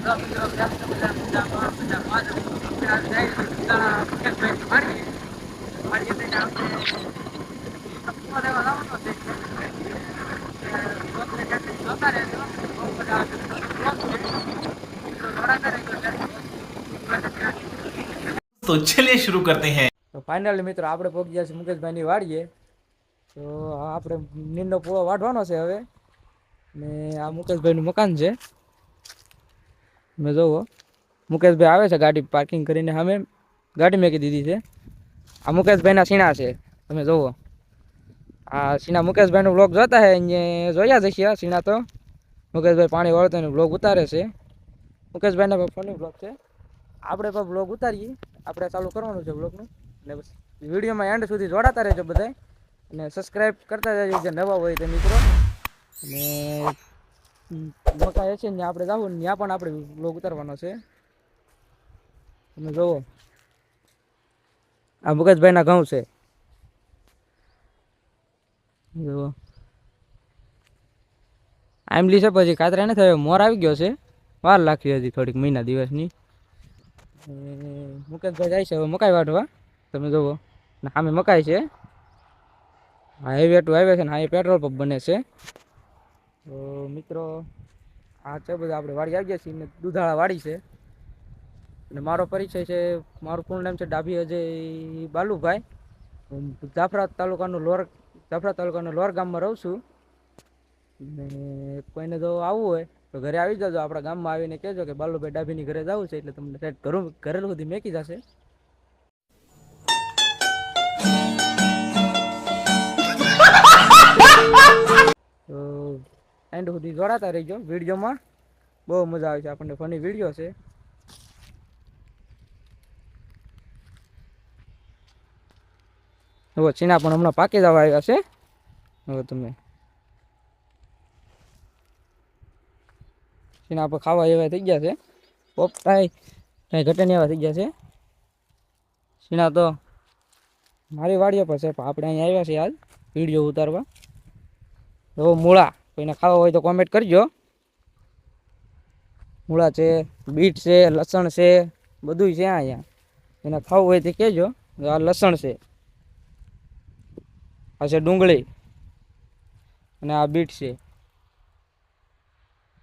તો મિત્રો કેમ છો બધા મજામાં મજામાં જ. આપણે આજે જઈએ ઉતાળા મુકેશભાઈની વાડીએ. વાડીએ જઈને આપણે સપનો લેવા લાવવાનો છે. લોકોને ક્યાંથી જોતા રહેજો. બહુ બધા બ્લોગ છે. મિત્રો જોડાતા રહેજો ત્યારે. तो चलिए शुरू करते हैं। તો ફાઇનલી મિત્રો આપણે પહોંચી ગયા છે મુકેશભાઈની વાડીએ. તો આપણે નીંદનો પૂળો વાઢવાનો છે હવે. ને આ મુકેશભાઈનું મકાન છે. મેં જોવો મુકેશભાઈ આવે છે ગાડી પાર્કિંગ કરીને સામે ગાડી મેકી દીધી છે. આ મુકેશભાઈના સીણા છે તમે જોવો. આ સીણા મુકેશભાઈનો બ્લોગ જોતા હે અહીંયા જોયા જશે સીણા તો. મુકેશભાઈ પાણી વળતાનો બ્લોગ ઉતારે છે. મુકેશભાઈના ફોનનો બ્લોગ છે. આપણે પણ બ્લોગ ઉતારીએ. આપણે ચાલુ કરવાનું છે બ્લોગનું. ને બસ વિડીયોમાં એન્ડ સુધી જોડાતા રહેજો બધાય. અને સબસ્ક્રાઈબ કરતા જજો જે નવા હોય તે મિત્રો. અને મકાઈ છે ને આપણે જાવું ને ત્યાં પણ આપણે બ્લોગ ઉતારવાનો છે. તમે જોવો આ મુકેશભાઈના ઘઉં છે. જુઓ આમલી છે પછી કાતરા ને થયો મોર આવી ગયો છે. વાર લાગી હજી થોડીક મહિના દિવસની. મુકેશભાઈ જાય છે હવે મકાઈ વાઢવા. તમે જોવો ને સામે મકાઈ છે. હાઈવે ટુ હાઈવે છે ને હાઈ પેટ્રોલ પંપ બને છે. તો મિત્રો આ છે બધા આપણે વાડી આવી ગયા છીએ ને દુધાળા વાડી છે. અને મારો પરિચય છે મારું પૂરું નામ છે ડાભી અજય બાલુભાઈ. હું જાફરા તાલુકાનું લોર ગામમાં રહું છું. ને કોઈને જો આવવું હોય તો ઘરે આવી જજો. આપણા ગામમાં આવીને કહેજો કે બાલુભાઈ ડાભીની ઘરે જવું છે એટલે તમને સેટ ઘરેલું સુધી મેકી જશે. તો એન્ડ સુધી જોડાતા રહીજો વિડીયોમાં. બહુ મજા આવે છે આપણને ફની વિડીયો છે. હવે ચીના પણ હમણાં પાકી જવા આવ્યા છે. હવે તમે ચીના પર ખાવા એવા થઈ ગયા છે. પોપટાઈ કાંઈ ઘટે એવા થઈ ગયા છે. ચીના તો મારી વાડીએ પર છે પણ આપણે અહીંયા આવ્યા છે આજ વિડીયો ઉતારવા. તો મૂળા કોઈને ખાવા હોય તો કોમેન્ટ કરજો. મૂળા છે, બીટ છે, લસણ છે, બધું છે અહીંયા. એને ખાવું હોય તો કહેજો. આ લસણ છે, આ છે ડુંગળી અને આ બીટ છે.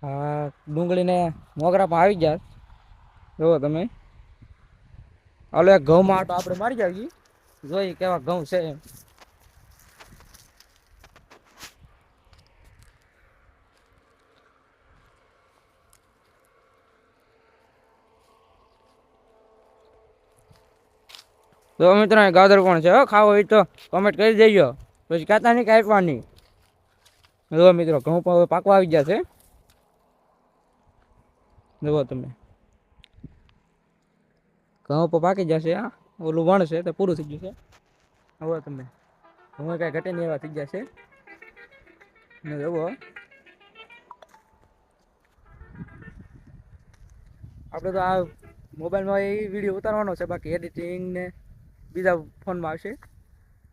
હા ડુંગળીને મોગરા પણ આવી ગયા. જુઓ તમે હાલો એક ઘઉંમાં આટો આપણે મારી આવીએ જોઈએ કેવા ઘઉં છે એમ. તો મિત્રો ગાજર પણ છે ખાવો હોય તો કોમેન્ટ કરી દેજો. પછી કહેતા નહીં કાપવાની. જો મિત્રો ઘઉં પણ હવે પાકવા આવી ગયા છે. જુઓ તમે ઘઉં પણ પાકી જશે. આ ઓલું વણ છે તો પૂરું થઈ ગયું છે. હવે તમે હું કાંઈ ઘટે નહીં એવા થઈ ગયા છે. ને જુઓ આપણે તો આ મોબાઈલમાં એ વિડીયો ઉતારવાનો છે. બાકી એડિટિંગ ને બીજા ફોનમાં આવશે.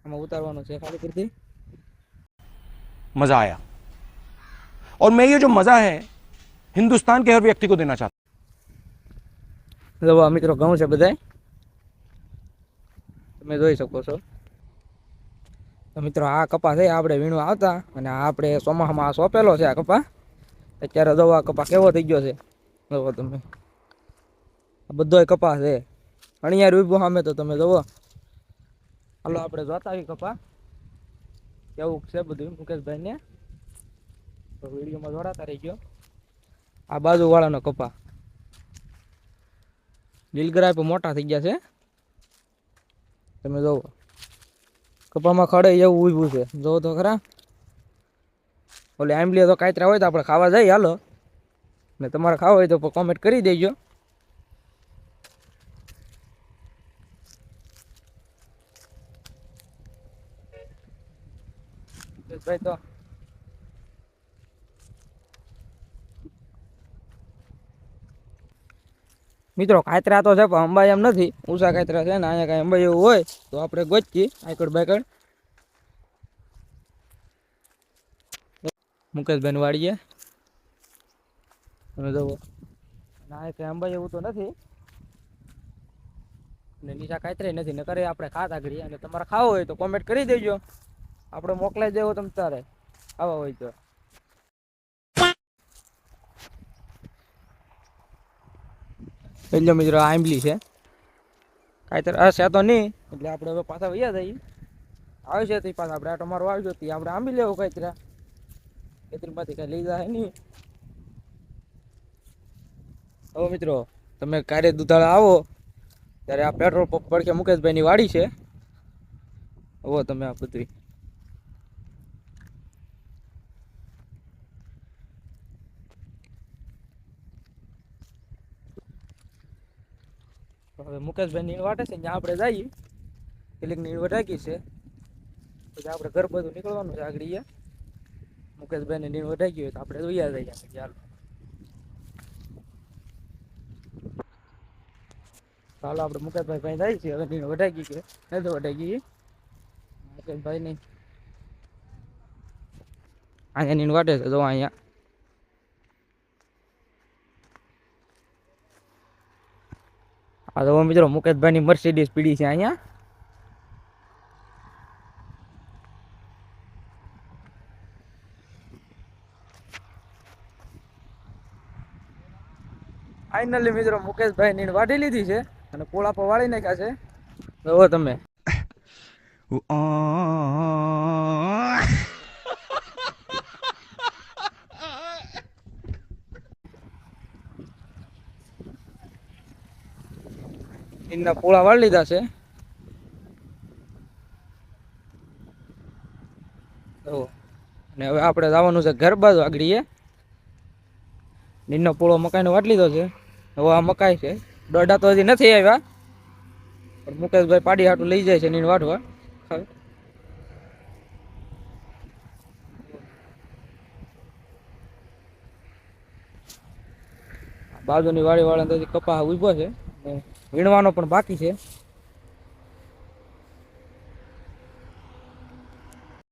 આમાં ઉતારવાનો છે ખાલી પૂરતી. मजा आया और मैं ये जो मजा है हिंदुस्तान के हर व्यक्ति को देना चाहता હूँ. મિત્રો ઘઉં છે બધાય તમે જોઈ શકો છો. તો મિત્રો આ કપા છે આપણે વીણું આવતા અને આપણે ચોમાસામાં સોંપેલો છે આ કપા. અત્યારે જો આ કપા કેવો થઈ ગયો છે. જોવો તમે આ બધો કપા છે. અણિયાર ઉભો સામે તો તમે જોવો. હાલો આપણે જોતા આવી કપા કેવું છે બધું મુકેશભાઈ ને. તો વિડીયોમાં જોડાતા રહી ગયો. આ બાજુ વાળાનો કપા લીલગરાય પણ મોટા થઈ ગયા છે. તમે જોવો કપામાં ખડે એવું ઊભું છે. જોવો તો ખરા. ઓલે આંબલી તો કાતરા હોય તો આપણે ખાવા જઈએ હાલો. ને તમારે ખાવા હોય તો કોમેન્ટ કરી દેજો. ભાઈ તો મિત્રો કાતરા તો છે પણ અંબાઈ એમ નથી. ઊંચા કાતરા છે ને અહીંયા કાંઈ અંબાઈ એવું હોય તો આપણે ગોચીએ આકડ બાકડ. મુકેશભાઈ વાડીએ તમે જુઓ ના કે અંબાઈ એવું તો નથી ને નીચા કાતરે નથી ને કરે આપણે ખાતા ઘડી અને તમારે ખાવો હોય તો કોમેન્ટ કરી દેજો આપણે મોકલાઈ દેવો તમ તારે ખાવા હોય તો પેલો મિત્રો આંબલી છે કાતર હશે તો નહીં એટલે આપણે હવે પાછા વૈયા જઈએ આવશે તો પાછા આપણે આટો મારો આવજો તો આપણે આંબી લેવો કાતરા ખેતરમાંથી કઈ લઈ જાય નહીં હવે મિત્રો તમે ક્યારે દુધાળા આવો ત્યારે આ પેટ્રોલ પંપ પડખે મુકેશભાઈની વાડી છે હવે તમે આ બધું હવે મુકેશભાઈની વાટે છે ત્યાં આપણે જઈએ ક્લિકની વટાકી છે પછી આપણે ઘર બધું નીકળવાનું છે આગળ મુકેશભાઈને નીણ વટાકી હોય તો આપણે વૈયા જઈએ ચાલો ચાલો આપણે મુકેશભાઈ પાસે જાય છે હવે નીણ વટાકી કે નથી વટાકી મુકેશભાઈ ની અહીંયા નીણ વાટે છે જો અહીંયા આ તો મિત્રો મુકેશભાઈ ની મર્સિડીઝ પીડી છે અહીંયા ફાઇનલી મિત્રો મુકેશભાઈ નીણ વાટી લીધી છે અને પોળા પર વાળી નાખ્યા છે જો તમે નીણના પોળા વાળી લીધા છે અને હવે આપણે જવાનું છે ઘર બાજુ આગળ નીણનો પોળો મકાઈનો વાટી લીધો છે હવે આ મકાઈ છે દોડા તો હજી નથી આવ્યા પણ મુકેશભાઈ પાડી હાટું લઈ જાય છે નીણ વાટવા બાજુની વાડી વાળા તો કપા ઉભો છે વીણવાનો પણ બાકી છે